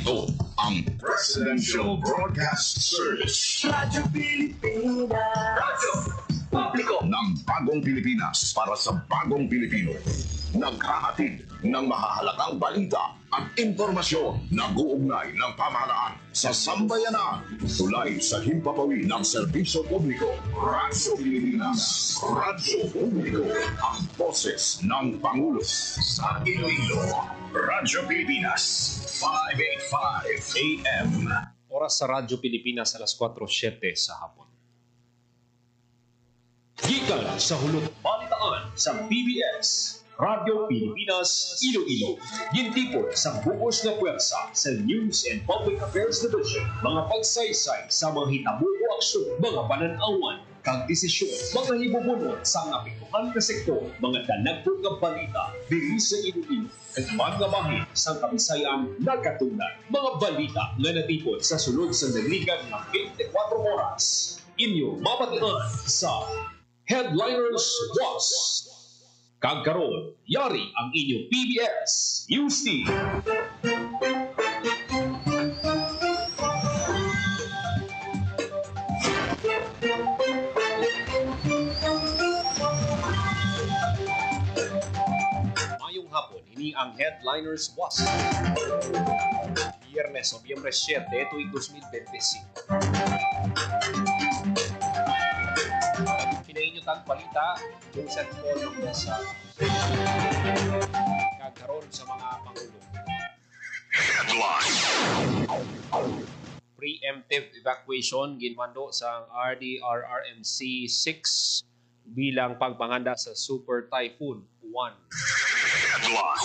Ito ang Presidential Broadcast Service. Radyo Pilipinas. Radyo Publiko ng Bagong Pilipinas para sa Bagong Pilipino. Naghahatid ng mahahalagang balita at impormasyon na guugnay ng pamahalaan sa sambayanan. Tulay sa himpapawid ng serbisyo publiko. Radyo Pilipinas. Radyo Publiko. Ang boses ng Pangulo sa Iloilo. Radyo Pilipinas. 585 AM. Oras sa Radyo Pilipinas alas 4:07 sa hapon. Gikan sa hulot balitaan sa PBS, Radyo Pilipinas, Iloilo. Gintipon sa bukos na pwersa sa News and Public Affairs Division. Mga pagsaysay sa mga hitabo o aksyon, mga pananawan, kag desisyon, mga hibubunot sa apektuhan na sektor, mga danagpong nga balita, diri sa Iloilo. At mga bahin sa Kabisayan nagkatunan. Mga balita nga natipon sa sulod sa naligan ng 24 oras. Inyo mapatian sa Headliners Was. Kagkaroon, yari ang inyong PBS News Team. Mayong hapon, ini ang Headliners Was. Biyernes, Nobyembre 7, tuwing 2025. Kinainyo tang balita yung set call ng nasa kagkaroon sa mga pangulong. Headline. Preemptive evacuation ginmando sa RDRRMC 6 bilang pagpanganda sa Super Typhoon 1. Headline.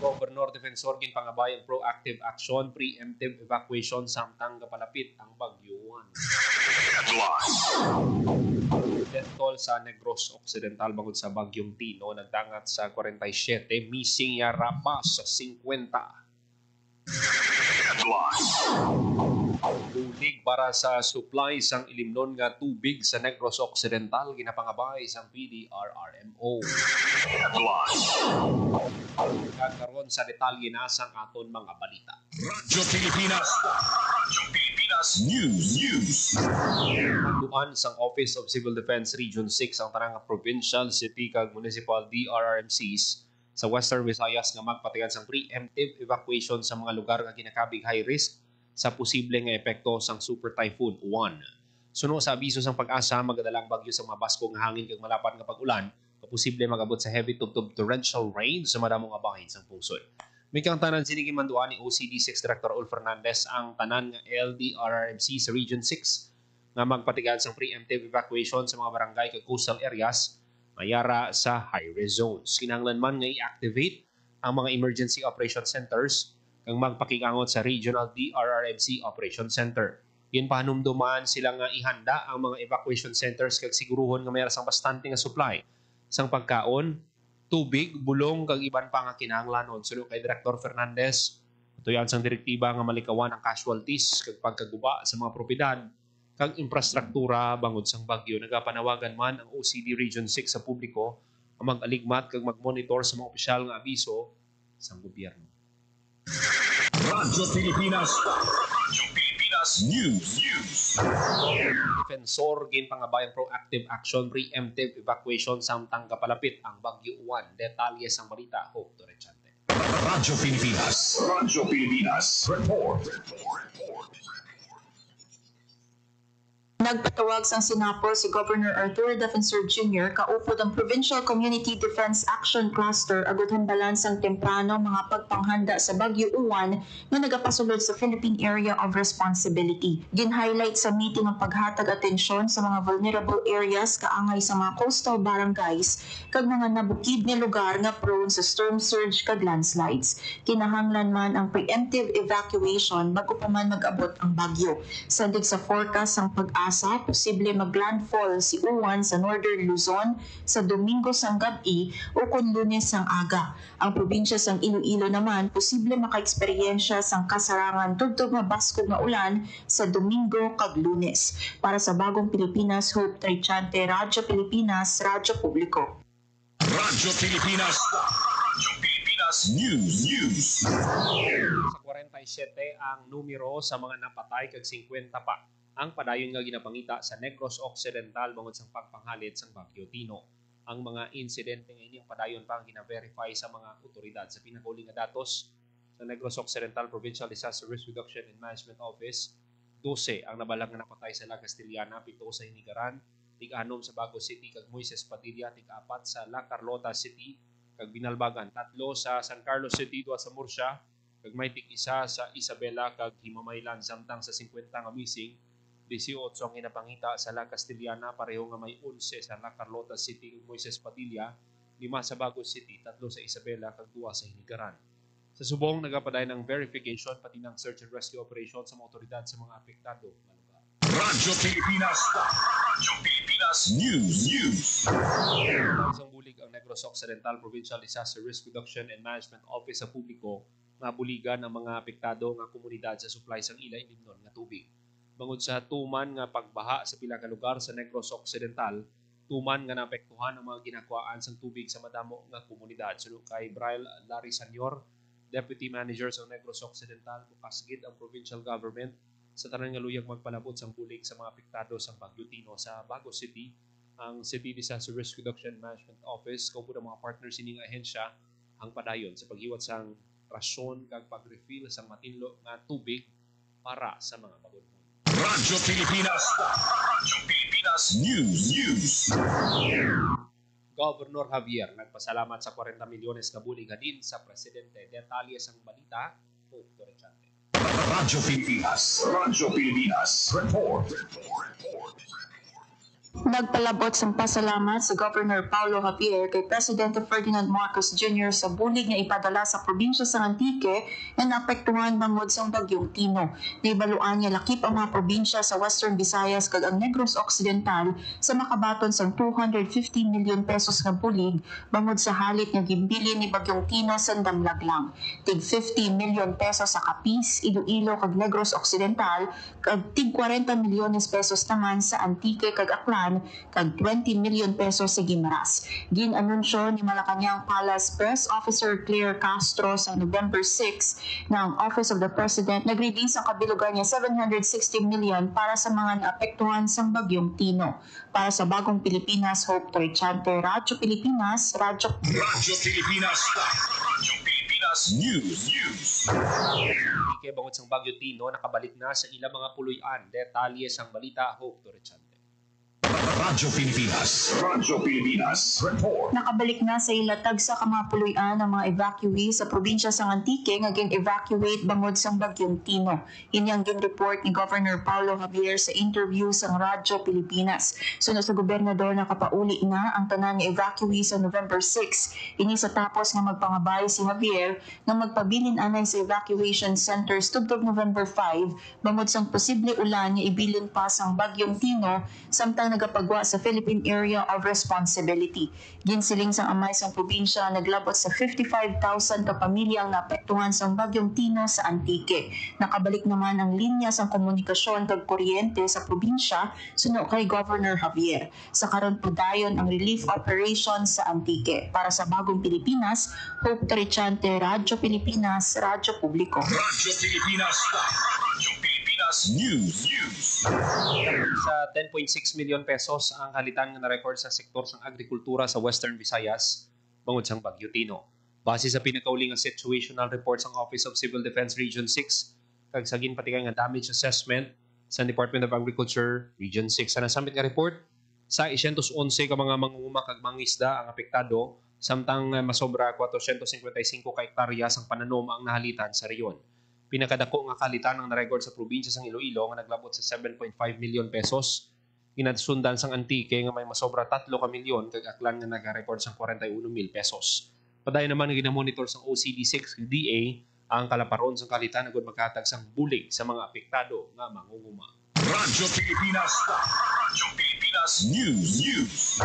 Governor Defensor ginpangabay ang proactive action, preemptive evacuation samtang kapalapit ang Bagyo 1. Headline. Death toll sa Negros Occidental bangod sa Bagyong Tino nagdangat sa 47, missing yara pa sa 50. Headline. Ulig para sa supply sang ilimnon nga tubig sa Negros Occidental ginapangabay sang PDRRMO. Headline. Kagkaroon sa detalye na sang aton mga balita. Radyo Pilipinas. Radyo Pilipinas News. Duan sang Office of Civil Defense Region 6 ang tanang provincial, city kag municipal DRRMCs sa Western Visayas nga magpatigan sang preemptive evacuation sa mga lugar nga ginakabig high risk sa posible nga epekto sang Super Typhoon 1. Suno sa abiso sang pag-asa, magadalang bagyo sa mga basko nga hangin kag malapat nga pag-ulan, posible magabot sa heavy to torrential rain sa madamo nga bahin sang pungsod. May kang tanan sinigi manduan ni OCD6 Director Ul Fernandez ang tanan nga LDRRMC sa Region 6 nga magpatigan sang preemptive evacuation sa mga barangay kag coastal areas mayara sa high-risk zones. Kinahanglan man nga i-activate ang mga emergency operation centers kang magpakigangot sa Regional DRRMC Operation Center. Ginpahanumduman sila nga ihanda ang mga evacuation centers kag siguruhon nga mayara sang bastante nga supply sang pagkaon, tubig, bulong kag iban pa nga kinahanglanon. Sulod kay Director Fernandez, tuyan sang direktiba nga malikawan ang casualties kag pagkaguba sa mga propiedad kag infrastruktura bangod sang bagyo. Nagapanawagan man ang OCD Region 6 sa publiko ang mag-aligmat kag mag-monitor sa mga opisyal nga abiso sang gobyerno. Radyo Pilipinas. Radyo Pilipinas News. Defensor ginpangabayang proactive action, preemptive evacuation samtang kapalapit ang Bagyo 1. Detalye sang balita, Hope Torrechante. Radyo Pilipinas. Radyo Pilipinas. Report. Nagpatawag sang Sinapor si Governor Arturo Defensor Jr. kaupod ang Provincial Community Defense Action Cluster agud hambalan sang temprano mga pagpanghanda sa Bagyo Uwan nga nagapasulod sa Philippine Area of Responsibility. Gin-highlight sa meeting ang paghatag atensyon sa mga vulnerable areas kaangay sa mga coastal barangays kag mga nabukid nga lugar nga prone sa storm surge kag landslides. Kinahanglan man ang preemptive evacuation bago pa man mag-abot ang bagyo. Sandig sa forecast ang pag-asa, posible maglandfall si Uwan sa Northern Luzon sa Domingo sang gabi o kun Lunes sang aga. Ang probinsya sang Iloilo naman posible maka-eksperyensya sang kasarangan tugtog nga basko nga ulan sa Domingo kag Lunes. Para sa Bagong Pilipinas, Hope Torrechante, Radyo Pilipinas, Radyo Publiko. Radyo Pilipinas. Radyo Pilipinas Pilipinas News. Sa 47 ang numero sa mga napatay kag 50 pa ang padayon nga ginapangita sa Negros Occidental bangod sa pagpanghalit sa Bagyo Tino. Ang mga insidente nga ini ang padayon pa ang gina-verify sa mga otoridad sa pinakauli nga datos sa Negros Occidental Provincial Disaster Risk Reduction and Management Office. 12 ang nabalang nga napatay sa La Castellana, 7 sa Hinigaran, 6 sa Bago City kag Moises Padilla, 4 sa La Carlota City kag Binalbagan, 3 sa San Carlos City, 2 sa Murcia, kag may tig-isa sa Isabela kag Himamaylan, samtang sa 50 nga missing, 18 ang hinapangita sa La Castellana, pareho nga may 11 sa La Carlota City kag Moises Padilla, 5 sa Bago City, 3 sa Isabela kag 2 sa Hinigaran. Sa subong nagapaday ng verification pati ng search and rescue operation sa mga otoridad sa mga apektado nga lugar. Radyo Pilipinas News. Isang bulig ang Negros Occidental Provincial Disaster Risk Reduction and Management Office sa publiko nga buligan ang mga apektado nga komunidad sa supply sang ilay limnon nga tubig. Bangod sa tuman nga pagbaha sa pila ka lugar sa Negros Occidental, tuman nga naapektuhan ang mga ginakuhaan sang tubig sa madamo nga komunidad. Sulo kay Brian Larry Senior, Deputy Manager sa Negros Occidental, mukasgid ang provincial government sa tanan nga luyag magpalabot sang bulig sa mga apektado sa Bagyo Tino sa Bago City. Ang City Disaster Risk Reduction Management Office kaupo ng mga partners sining ahensya ang padayon sa paghiwat sang rasyon kag pag-refill sang matinlo nga tubig para sa mga bagunhon. Radyo Pilipinas News. Governor Javier nagpasalamat sa 40 milyones ka bulig din sa presidente. Detalye sang balita, Hope Torrechante. Radyo Pilipinas. Report. Nagpalabot sang pasalamat sa Governor Paulo Javier kay Presidente Ferdinand Marcos Jr. sa bulig nga ipadala sa probinsya sa Antique na naapektuhan bangod sang Bagyong Tino. Naibaluan niya lakip ang mga probinsya sa Western Visayas kag ang Negros Occidental sa makabaton sang 250 million pesos nga bulig bangod sa halit nga gimbilin ni Bagyong Tino sa Damlaglang. Tig 50 million pesos sa Capiz, Iloilo kag Negros Occidental kag tig 40 milyones pesos naman sa Antique kag Aklan kag 20 million pesos sa Guimaras. Ginanunsyo ni Malacañang Palace Press Officer Claire Castro sa November 6 na ang Office of the President nag-release ang kabilugan niya 760 million para sa mga naapektuhan sa Bagyong Tino. Para sa Bagong Pilipinas, Hope Torrechante, Radyo Pilipinas News. Ike bangod sang Bagyo Tino nakabalik na sa ilang mga puluyan. Detalye sang balita, Hope Torrechante. Radyo Pilipinas. Report. Nakabalik na sa ilatag sa kamapuluyan ang mga evacuee sa probinsya sang Antique nga gin-evacuate bangod sang Bagyong Tino. Ini ang gin-report ni Governor Paulo Javier sa interview sang Radyo Pilipinas. Sunod sa gobernador nakapauli na ang tanan nga evacuee sa November 6. Ini sa tapos nga magpangabay si Javier nga magpabilin anay sa evacuation centers tubtob November 5 bangod sang posible ulan nga ibilin pa sang Bagyong Tino samtang nagapagwa sa Philippine Area of Responsibility. Ginsiling sang amay sang probinsya naglabot sa 55,000 ka pamilyang naapektuhan sang Bagyong Tino sa Antique. Nakabalik naman ang linya sang komunikasyon kag kuryente sa probinsya suno kay Governor Javier. Sa karon pudayon ang relief operation sa Antique. Para sa Bagong Pilipinas, Hope Torrechante, Radyo Pilipinas, Radyo Publiko. Radyo Pilipinas News. Sa 10.6 million pesos ang halitan nga na-record sa sektor sang agrikultura sa Western Visayas bangod sang Bagyo Tino. Base sa pinakauli nga situational report sang Office of Civil Defense Region 6 kag sa ginpatikay nga damage assessment sa Department of Agriculture Region 6. Sa nasambit nga report, sa 111 ka mga mangunguma kag mangisda ang apektado samtang masobra 455 ka hektarya sang pananom ang nahalitan sa reyon. Pinakadako nga kalitan ang na-record sa probinsya sang Iloilo nga naglabot sa 7.5 million pesos. Ginadsundan sang Antique nga may masobra 3 ka milyon kag Aklan nga nag-record sang 41 mil pesos. Paday naman nga ginamonitor sang OCD6 DA ang kalaparon sang kalitan agud maghatag sang bulig sa mga apektado nga mangunguma. Radyo Pilipinas News.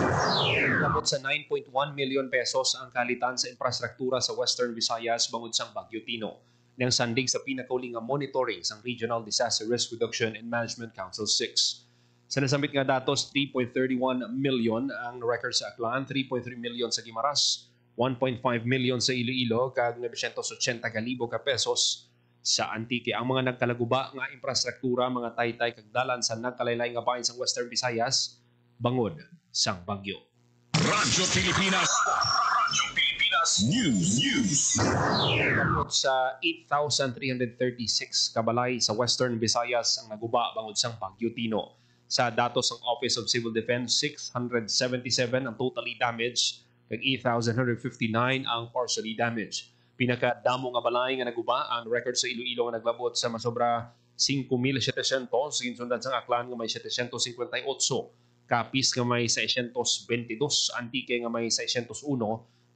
Labot sa 9.1 million pesos ang kalitan sa infrastruktura sa Western Visayas bangod sang Bagyo Tino. Nang sandig sa pinakauli nga monitoring sang Regional Disaster Risk Reduction and Management Council 6. Sa nasambit nga datos, 3.31 million ang record sa Aklan, 3.3 million sa Guimaras, 1.5 million sa Iloilo kag 980,000 ka pesos sa Antique. Ang mga nagkalaguba nga infrastruktura mga taytay kag dalan sa nagkalaylay nga bahin sa Western Visayas bangod sang bagyo. Radyo Pilipinas. Radyo Pilipinas News. Bangod sa 8,336 kabalay sa Western Visayas ang naguba bangod sang bagyo Tino. Sa datos ng Office of Civil Defense, 677 ang totally damaged kag 8,159 ang partially damaged. Pinakadamo nga balay nga naguba ang record sa Iloilo nga naglabot sa masobra 5,700 ginsundan sang Aklan nga may 758, Capiz nga may 622, Antique nga may 601,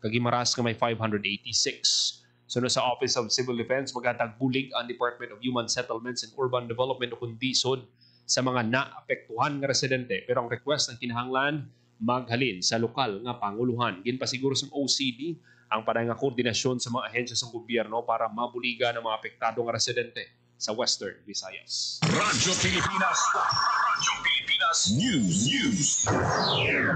kag Guimaras nga may 586. Sunod sa Office of Civil Defense, magatag bulig ang Department of Human Settlements and Urban Development o kundisod sa mga naapektuhan nga residente, pero ang request ng kinahanglan maghalin sa lokal nga panguluhan. Ginpasiguro sa OCD ang paday nga koordinasyon sa mga ahensya sa gobyerno para mabuligan ang mga apektado nga residente sa Western Visayas. Radyo Pilipinas. Radyo Pilipinas News.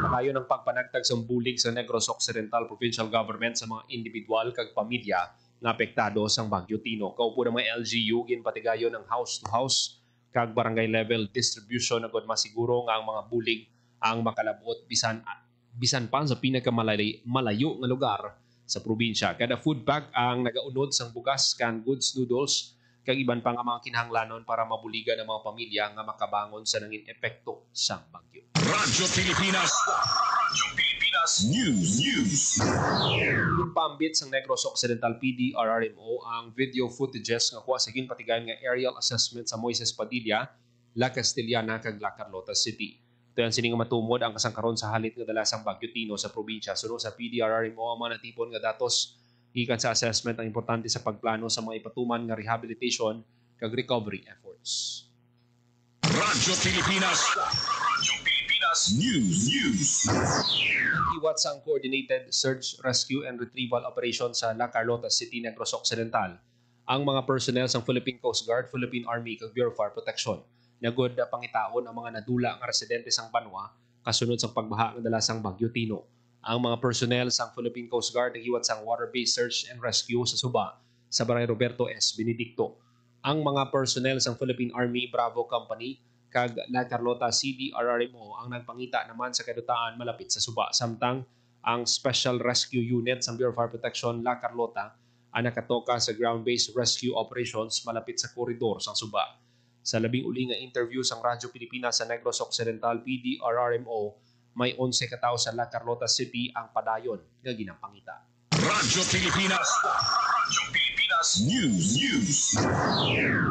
Tayo ng pagpanagtag sa bulig sa Negros Occidental Provincial Government sa mga individual kag pamilya nga apektado sa Bagyo Tino. Kaupo ng mga LGU ginpatigayon ng house-to-house kag barangay level distribution agud masiguro nga ang mga bulig ang makalabot bisan pa sa pinakamalayo nga lugar sa probinsya. Kada food pack ang nagaunod sang bugas, canned goods, noodles, kag iban pa nga mga kinahanglanon para mabuligan ang mga pamilya nga makabangon sa nangin epekto sang bagyo. Radyo Pilipinas. Radyo Pilipinas News. Pambit sang Negros Occidental PD RRMO ang video footages nga kuha sa ginpatigayon nga aerial assessment sa Moises Padilla, La Castellana kag La Carlota City. Ito yan sining matumod ang kasangkaron sa halit nga dalasang Bagyo Tino sa probinsya. Sunod sa PDRRMO ang mga natipon nga datos ikan sa assessment ang importante sa pagplano sa mga ipatuman nga rehabilitation kag recovery efforts. Radyo Pilipinas. Radyo Pilipinas News. Iwat sa ang coordinated search, rescue and retrieval operation sa La Carlota City, Negros Occidental ang mga personnel sa Philippine Coast Guard, Philippine Army kag Bureau of Fire Protection. Nagod na pangitaon ang mga nadula nga residente sang banwa kasunod sa pagbaha nga dalasang Bagyo Tino. Ang mga personnel sang Philippine Coast Guard nagiwat sang water-based search and rescue sa Suba sa Barangay Roberto S. Benedicto. Ang mga personnel sang Philippine Army Bravo Company kag La Carlota CDRRMO ang nagpangita naman sa kadutaan malapit sa Suba. Samtang ang Special Rescue Unit sang Bureau of Fire Protection La Carlota ang nakatoka sa ground-based rescue operations malapit sa koridor sang Suba. Sa labing uli nga interview sang Radyo Pilipinas sa Negros Occidental PDRRMO, may 11 katao sa La Carlota City ang padayon nga ginampangita. Radyo Pilipinas. Radyo Pilipinas News.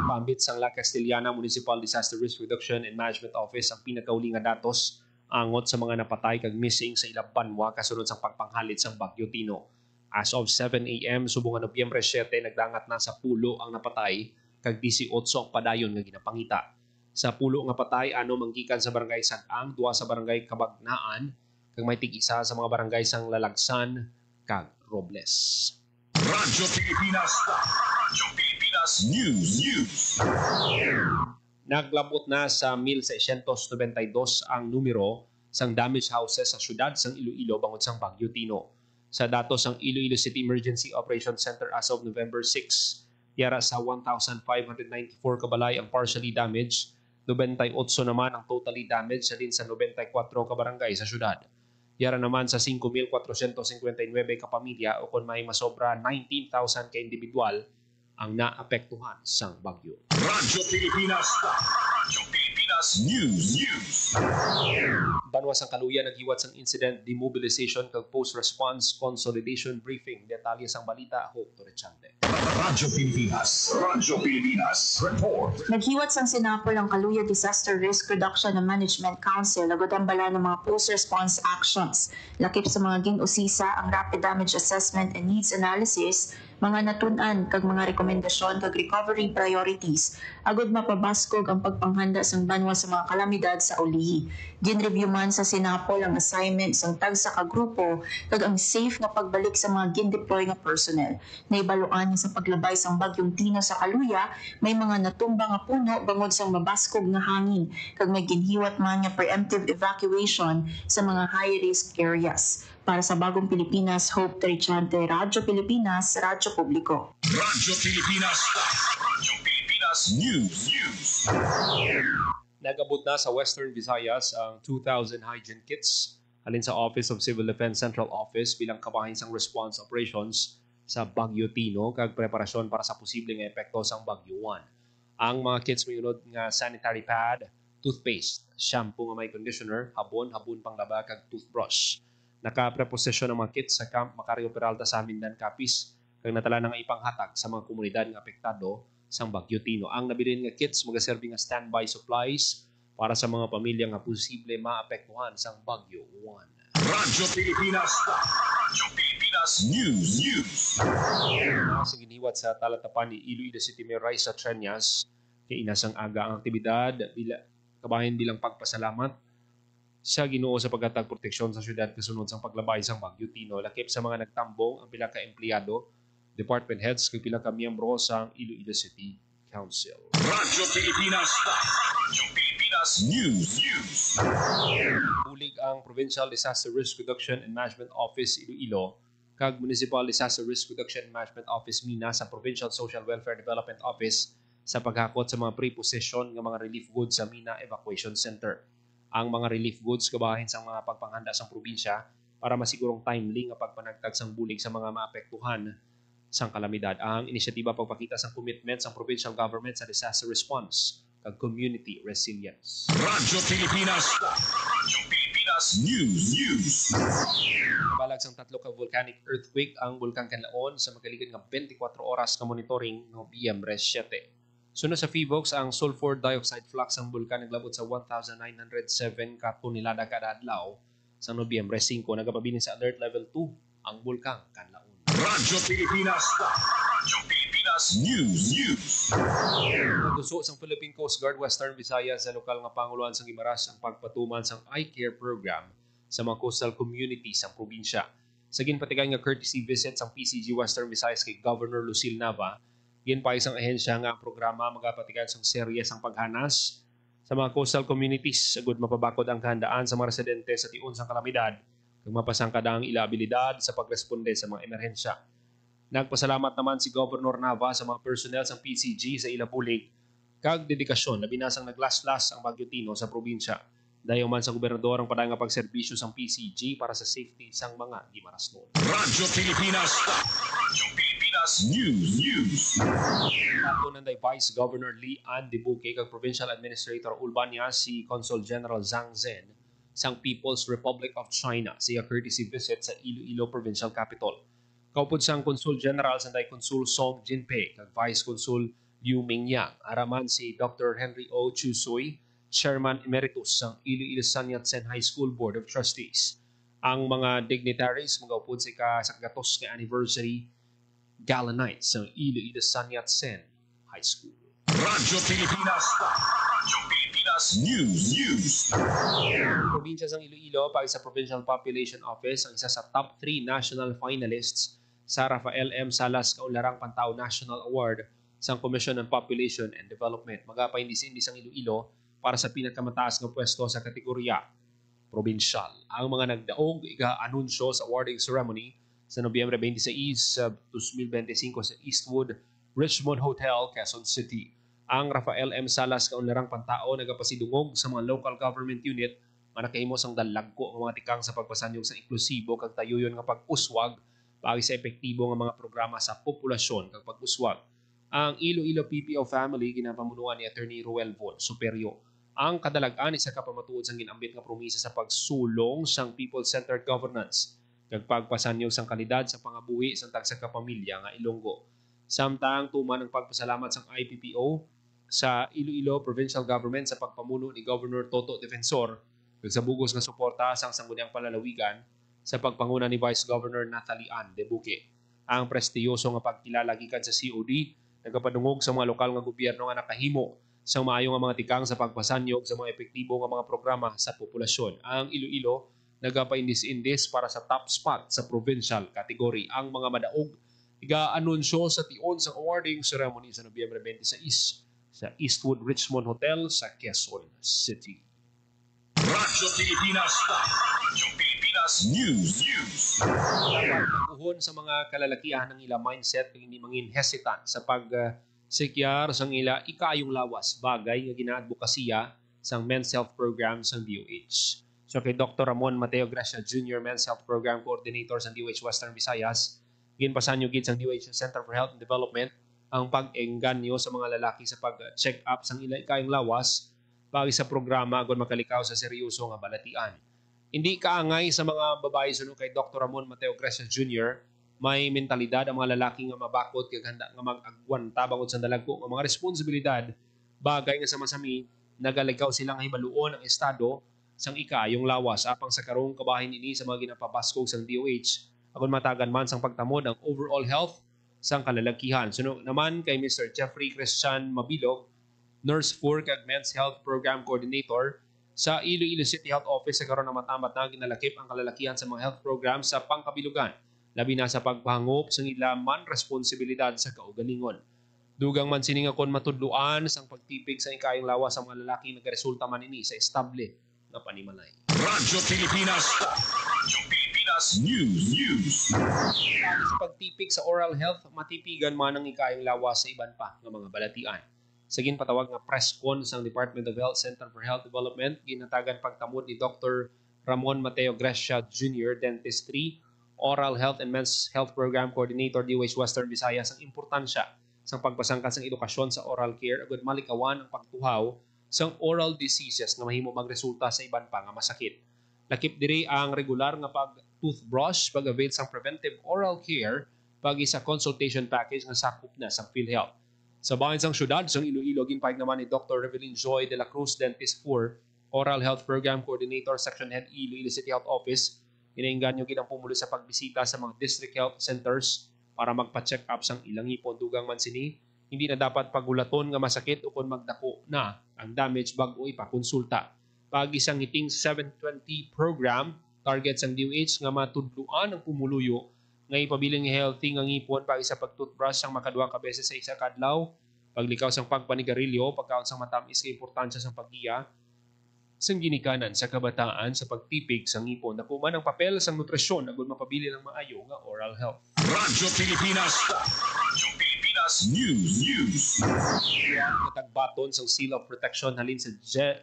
Pambit sang La Castellana Municipal Disaster Risk Reduction and Management Office ang pinakauli nga datos angot sa mga napatay kag missing sa ilang banwa kasunod sa pagpanghalit sang Bagyo Tino. As of 7 a.m. subong nga Nobyembre 7 nagdangat na sa 10 ang napatay kag 18 ang padayon nga ginapangita. Sa 10 nga patay ano manggikan sa barangay Sad-ang, 2 sa barangay Kabagnaan, kag may tig-isa sa mga barangay sang Lalagsan kag Robles. Radyo Pilipinas. Radyo Pilipinas News. Naglabot na sa 1,692 ang numero sang damaged houses sa syudad sang Iloilo bangod sang Bagyo Tino. Sa datos sang Iloilo City Emergency Operations Center as of November 6, yara sa 1,594 kabalay ang partially damaged, 98 naman ang totally damaged sa din sa 94 ka barangay sa syudad. Yara naman sa 5,459 ka pamilya o kung may masobra 19,000 ka individual ang naapektuhan sang bagyo. Radyo Pilipinas. Radyo Pilipinas News. Banwa sang Kaluya naghiwat sang incident demobilization kag post-response consolidation briefing. Detalye sang balita, Hope Torrechante. Radyo Pilipinas. Radyo Pilipinas. Report. Naghiwat sang sinapol ang Kaluya Disaster Risk Reduction and Management Council agad ang bala ng mga post-response actions. Lakip sa mga gin-usisa ang rapid damage assessment and needs analysis, mga natun-an kag mga rekomendasyon kag recovery priorities agud mapabaskog ang pagpanghanda sang banwa sa mga kalamidad sa ulihi. Gin-review man sa sinapol ang assignment sang tagsa ka grupo kag ang safe na pagbalik sa mga gin-deploy nga personnel. Naibaluan sa paglabay sang Bagyong Tino sa Kaluya, may mga natumba nga puno bangod sang mabaskog nga hangin kag may ginhiwat man nga preemptive evacuation sa mga high-risk areas. Para sa Bagong Pilipinas, Hope Trichante, Radyo Pilipinas, Radyo Publiko. Radyo Pilipinas. Radyo Pilipinas News. Nagabot na sa Western Visayas ang 2,000 hygiene kits alin sa Office of Civil Defense Central Office bilang kabahin sang response operations sa Bagyo Tino kag preparasyon para sa posibleng epekto sang Bagyo 1. Ang mga kits mayunod nga sanitary pad, toothpaste, shampoo nga may conditioner, habon panglaba kag toothbrush. Nakapreposisyon ang mga kits sa Camp Macario Peralta sa Mindan, Capiz kag natala na nga ipanghatag sa mga komunidad nga apektado sang Bagyo Tino. Ang nabilin nga kits magaserbi nga standby supplies para sa mga pamilya nga posible maapektuhan sang Bagyo 1. Radyo Pilipinas. Radyo Pilipinas News. Sa giniwat sa talatapan ni Iloilo City Mayor Raisa Treñas, kay inasang aga ang aktibidad kabahin bilang pagpasalamat sa Ginoo sa paghatag proteksyon sa syudad kasunod sang paglabay sang Bagyo Tino. Lakip sa mga nagtambong ang pila ka empleyado, department heads kag pila ka miyembro sang Iloilo City Council. Radyo Pilipinas. Radyo Pilipinas News. Bulig ang Provincial Disaster Risk Reduction and Management Office Iloilo kag Municipal Disaster Risk Reduction and Management Office Mina sa Provincial Social Welfare Development Office sa paghakot sa mga preposition ng mga relief goods sa Mina Evacuation Center. Ang mga relief goods kabahin sa mga pagpanghanda sa probinsya para masigurong timely nga pagpanagtag sang bulig sa mga maapektuhan sang kalamidad. Ang inisyatiba pagpakita sang commitment sa provincial government sa disaster response kag community resilience. Radyo Pilipinas. Radyo Pilipinas News. Kabalag sang tatlo ka volcanic earthquake ang Bulkan Canlaon sa magaligid nga 24 oras ka monitoring no Nobyembre 7. Sunod sa PHIVOLCS, ang sulfur dioxide flux ng bulkan naglabot sa 1,907 ka tonelada kada adlaw sa Nobyembre 5. Nagapabilin sa alert level 2 ang Bulkan Canlaon. Radyo Pilipinas. Radyo Pilipinas News. Nagduso sang Philippine Coast Guard Western Visayas sa lokal nga panguluan sang Guimaras ang pagpatuman sang eye care program sa mga coastal communities sa probinsya. Sa ginpatigan nga courtesy visit sang PCG Western Visayas kay Governor Lucille Nava, ginpay isang ahensya nga ang programa magapatigan sang serye sang paghanas sa mga coastal communities sagud mapabakod ang kahandaan sa mga residente sa tiun sang kalamidad kag mapasangkad ang ila abilidad sa pagresponde sa mga emerhensya. Nagpasalamat naman si Governor Nava sa mga personnel sang PCG sa ila bulig kag dedikasyon na binasang naglaslas ang Bagyo Tino sa probinsya. Dayon man sa gobernador ang padang nga pagserbisyo sang PCG para sa safety sang mga Guimarasnon. Radyo Pilipinas. Radyo Pilipinas News. Ato nanday Vice Governor Lee Ann Dibuque kag Provincial Administrator Ulbania si Consul General Zhang Zhen sang People's Republic of China sa courtesy visit sa Iloilo Provincial Capital. Kaupod sang Consul General sanday Consul Song Jinpei kag Vice Consul Liu Mingyang. Araman si Dr. Henry O. Chusoy, Chairman Emeritus ng Iloilo Sun Yat-sen High School Board of Trustees. Ang mga dignitaries magaupod sa ikasagatos nga anniversary Gala Night sa Iloilo Sun Yat-sen High School. Radyo Pilipinas. Radyo Pilipinas News. Probinsya sang Iloilo pag sa Provincial Population Office ang isa sa top 3 national finalists sa Rafael M. Salas Kaunlarang Pantao National Award sa Commission on Population and Development. Magapaindis-indis ang Iloilo para sa pinakamataas ng pwesto sa kategorya probinsyal. Ang mga nagdaog iga-anunsyo sa awarding ceremony sa Nobyembre 26, 2025 sa Eastwood Richmond Hotel, Quezon City. Ang Rafael M. Salas Kaunlarang Pantao nagapasidungog sa mga local government unit nga nakahimo sang dalagko ang mga tikang sa pagpasanyog sa inklusibo kag tayuyon nga pag-uswag paagi sa epektibo nga mga programa sa populasyon kag pag-uswag. Ang Iloilo PPO family ginapamunuan ni Attorney Ruel Von Superio. Ang kadalag-an isa ka pamatuod sang ginambit nga promisa sa pagsulong sang people-centered governance kag pagpasanyog sang kalidad sa pangabuhi sang tagsa ka pamilya nga Ilonggo. Samtang tuman ang pagpasalamat sang IPPO sa Iloilo Provincial Government sa pagpamuno ni Governor Toto Defensor kag sa bugos nga suporta sang sangguniang palalawigan sa pagpanguna ni Vice Governor Nathalie Ann Dibuque. Ang prestiyoso nga pagkilala gikan sa COD nagapadungog sa mga lokal nga gobyerno nga nakahimo sa maayo nga mga tikang sa pagpasanyog sa mga epektibo nga mga programa sa populasyon. Ang Iloilo nagapaindis-indis para sa top spot sa provincial category. Ang mga madaog iga-anunsyo sa tion sa awarding ceremony sa Nobyembre 26 sa Eastwood Richmond Hotel sa Quezon City. Radyo Pilipinas. Radyo Pilipinas Pilipinas News. Uhon sa mga kalalakihan ng ila mindset kung hindi mangin hesitant sa pag-sekyar sang ila ikayong lawas bagay nga ginaadvokasya sang men's health program sang DOH. So kay Dr. Ramon Mateo Gracia Jr., Men's Health Program Coordinator sa DOH Western Visayas, ginpasan yung gid sang DOH Center for Health and Development ang pag-engganyo sa mga lalaki sa pag-check up sang ila ikayong lawas bagi sa programa agon makalikaw sa seryoso nga balatian. Hindi kaangay sa mga babae sunod kay Dr. Ramon Mateo Gracia Jr., may mentalidad ang mga lalaki nga mabakot kag handa nga mag-agwanta bangod sa dalagko nga mga responsibilidad bagay nga sama-sami nagalikaw silang hibaluon ang estado sang ikayong lawas apang sa karong kabahin ini sa mga ginapabaskog sang DOH agon matagan man sang pagtamod ang overall health sang kalalakihan. Sunod naman kay Mr. Jeffrey Christian Mabilog, Nurse 4 kag Men's Health Program Coordinator sa Iloilo City Health Office sa karon na matamat na ginalakip ang kalalakihan sa mga health program sa pangkabilugan, labi na sa pagpahangop sa ila man responsibilidad sa kaugalingon. Dugang man sini nga kon matudluan sang pagtipig sa ikayong lawas sa mga lalaki nagaresulta man ini sa estable nga panimalay. Radyo Pilipinas News. Sa pagtipig sa oral health, matipigan man ang ikayong lawas sa iban pa nga mga balatian. Sa ginpatawag nga press con sang Department of Health Center for Health Development, ginatagan pagtamod ni Dr. Ramon Mateo Gracia Jr., Dentistry, Oral Health and Men's Health Program Coordinator DOH Western Visayas ang importansya sa pagpasangkat sa edukasyon sa oral care agad malikawan ang pagtuhaw sa oral diseases nga mahimo magresulta sa iban pa nga masakit. Lakip diri ang regular nga pag-toothbrush, pag-avail sang preventive oral care, pagi sa consultation package nga sakop na sa PhilHealth. Sa bahin sang syudad, sang Iloilo, ginpahig naman ni Dr. Revelyn Joy de la Cruz, Dentist 4, Oral Health Program Coordinator, Section Head Iloilo City Health Office. Inainggan nyo ginang pumulo sa pagbisita sa mga district health centers para magpa-check up sang ilang ipon. Dugang man sini, hindi na dapat pagulaton nga masakit o kung magdako na ang damage bago ipakonsulta. Pag isang ngiting 720 program, target sang DOH nga matudluan ang pumuluyo nga ipabiling healthy nga ngipon pag isa pag-toothbrush sang makaduha ka beses sa isa kadlaw, paglikaw sang pagpanigarilyo, pagkaon sang matamis nga importansya sang paggiya, sang ginikanan sa kabataan sa pagtipig sang ngipon. Nakuman ang papel sang nutrisyon agud mapabili ng maayo nga oral health. Radyo Pilipinas News. Natagbaton sa Seal of Protection halin sa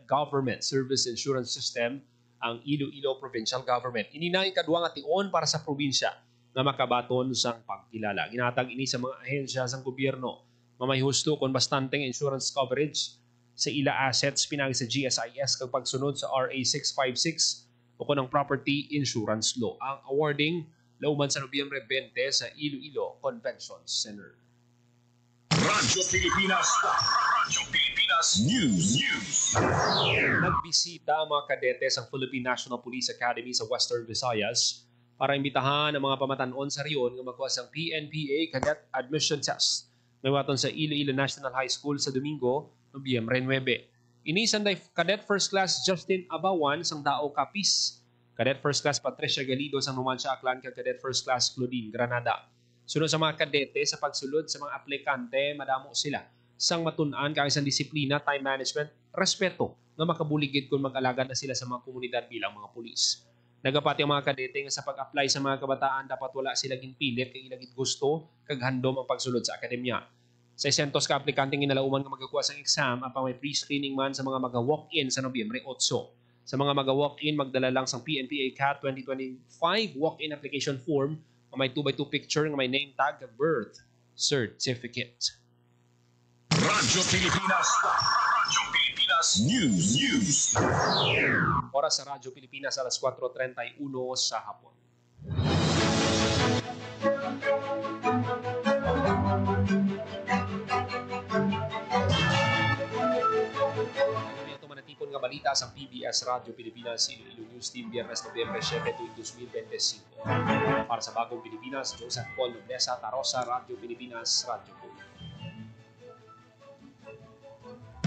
Government Service Insurance System ang Iloilo Provincial Government. Ininay kaduwa nga tion para sa probinsya na makabaton sang pagkilala. Ginatag ini sa mga ahensya sang gobyerno nga may husto kon bastanteng insurance coverage sa ila assets pinagi sa GSIS kag pagsunod sa RA 656 o kon ang Property Insurance Law. Ang awarding lauman sa Nobyembre 20 sa Iloilo Convention Center. Radyo Pilipinas News. Nagbisita ang mga kadete sa Philippine National Police Academy sa Western Visayas para imbitahan ang mga pamatanon sa riyon nga magkuha sang PNPA Cadet Admission Test. May waton sa Iloilo National High School sa Domingo, Nobyembre 9. Inisan day Cadet First Class Justin Abawan sang Dao Capiz, Cadet First Class Patricia Galido sang Numancia Aklan kag Cadet First Class Claudine Granada. Sunod sa mga kadete sa pagsulod sa mga aplikante, madamo sila sang matun-an kay sa disiplina, time management, respeto nga makabuligid kung mag-alagad na sila sa mga komunidad bilang mga pulis. Nagapati ang mga kadete nga sa pag-apply sa mga kabataan dapat wala sila ginpilit kay ilagid gusto kag handom ang pagsulod sa akademya. 600 ka aplikante ginalauman nga magakuha sang exam apang may pre-screening man sa mga maga-walk-in sa Nobyembre 8. Sa mga maga-walk-in, magdala lang sang PNPA CAT 2025 walk-in application form nga may 2x2 picture nga may name tag at birth certificate. Radyo Pilipinas News. Oras sa Radyo Pilipinas alas 4:31 sa hapon. Ito manatipon nga balita sa PBS Radyo Pilipinas Iloilo News Team Biyernes Nobyembre 7, 2025. Para sa Bagong Pilipinas, Joseph Paul Noblesa, Tarosa, Radyo Pilipinas, Radyo Pilipinas.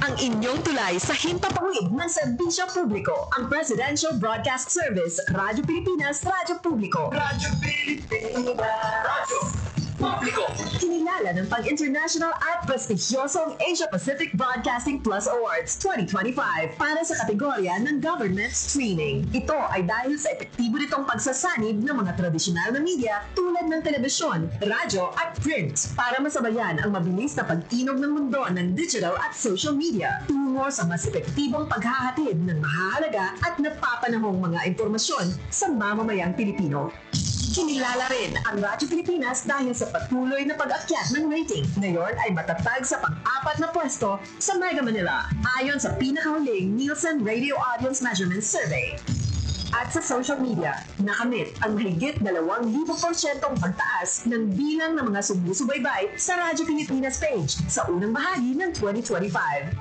Ang inyong tulay sa himpapawid ng serbisyo publiko. Ang Presidential Broadcast Service, Radyo Pilipinas, Radyo Publiko. Radyo Pilipinas. Publiko, kinilala ng pang-international at prestigyosong Asia Pacific Broadcasting Plus Awards 2025 para sa kategorya ng government streaming. Ito ay dahil sa epektibo nitong pagsasanib ng mga tradisyonal na media tulad ng telebisyon, radyo at print para masabayan ang mabilis na pag-inog ng mundo ng digital at social media tungo sa mas epektibong paghahatid ng mahahalaga at napapanahong mga impormasyon sa mamamayang Pilipino. Kinilala rin ang Radyo Pilipinas dahil sa patuloy na pag-akyat ng rating. Ngayon ay matatag sa pang-apat na pwesto sa Mega Manila ayon sa pinakahuling Nielsen Radio Audience Measurement Survey. At sa social media, nakamit ang mahigit 2,000% pagtaas ng bilang ng mga sumusubaybay sa Radyo Pilipinas page sa unang bahagi ng 2025.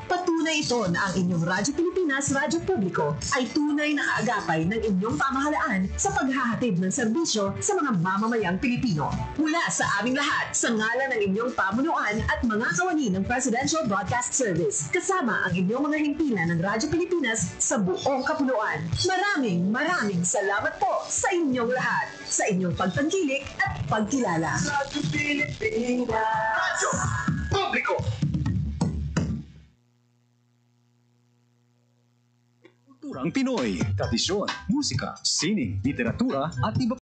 Patunay ito na ang inyong Radyo Pilipinas Radyo Publiko ay tunay na kaagapay ng inyong pamahalaan sa paghahatid ng serbisyo sa mga mamamayang Pilipino. Mula sa aming lahat, sa ngalan ng inyong pamunuan at mga kawani ng Presidential Broadcast Service, kasama ang inyong mga himpilan ng Radyo Pilipinas sa buong kapuluan. Maraming salamat po sa inyong lahat, sa inyong pagtangkilik at pagkilala. Radyo Pilipinas. Radyo Publiko. Kulturang Pinoy, tradisyon, musika, sining, literatura at iba